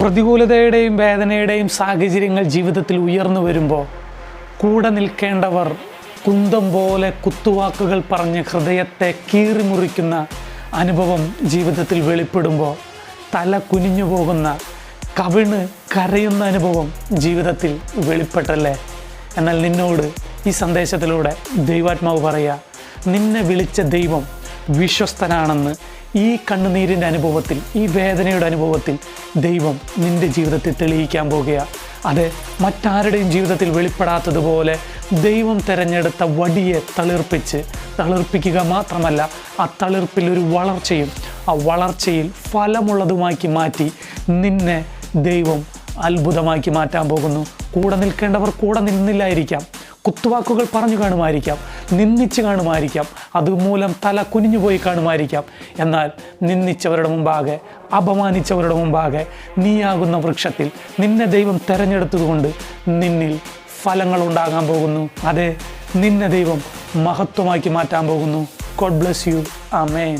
പ്രതികൂലതയുടെയും വേദനയുടെയും സാഹചര്യങ്ങൾ ജീവിതത്തിൽ ഉയർന്നു വരുമ്പോൾ കൂടെ നിൽക്കേണ്ടവർ കുന്തം പോലെ കുത്തുവാക്കുകൾ പറഞ്ഞ് ഹൃദയത്തെ കീറിമുറിക്കുന്ന അനുഭവം ജീവിതത്തിൽ വെളിപ്പെടുമ്പോൾ തല കുനിഞ്ഞു പോകുന്ന, കവിണ് കരയുന്ന അനുഭവം ജീവിതത്തിൽ വെളിപ്പെട്ടല്ലേ? എന്നാൽ നിന്നോട് ഈ സന്ദേശത്തിലൂടെ ദൈവാത്മാവ് പറയുക, നിന്നെ വിളിച്ച ദൈവം വിശ്വസ്തനാണെന്ന് ഈ കണ്ണുനീരിൻ്റെ അനുഭവത്തിൽ, ഈ വേദനയുടെ അനുഭവത്തിൽ ദൈവം നിൻ്റെ ജീവിതത്തിൽ തെളിയിക്കാൻ പോകുകയാണ്. അത് മറ്റാരുടെയും ജീവിതത്തിൽ വെളിപ്പെടാത്തതുപോലെ ദൈവം തിരഞ്ഞെടുത്ത വടിയെ തളിർപ്പിക്കുക മാത്രമല്ല, ആ തളിർപ്പിൽ ഒരു വളർച്ചയും, ആ വളർച്ചയിൽ ഫലമുള്ളതുമാക്കി മാറ്റി നിന്നെ ദൈവം അത്ഭുതമാക്കി മാറ്റാൻ പോകുന്നു. കൂടെ നിൽക്കേണ്ടവർ കൂടെ നിന്നില്ലായിരിക്കാം, കുത്തുവാക്കുകൾ പറഞ്ഞു കാണുമായിരിക്കാം, നിന്ദിച്ച് കാണുമായിരിക്കാം, അതുമൂലം തല കുനിഞ്ഞു പോയി കാണുമായിരിക്കാം. എന്നാൽ നിന്ദിച്ചവരുടെ മുമ്പാകെ, അപമാനിച്ചവരുടെ മുമ്പാകെ നീയാകുന്ന വൃക്ഷത്തിൽ നിന്നെ ദൈവം തിരഞ്ഞെടുത്തതുകൊണ്ട് നിന്നിൽ ഫലങ്ങൾ ഉണ്ടാകാൻ പോകുന്നു. അതെ, നിന്നെ ദൈവം മഹത്വമാക്കി മാറ്റാൻ പോകുന്നു. God bless you. ആമേൻ.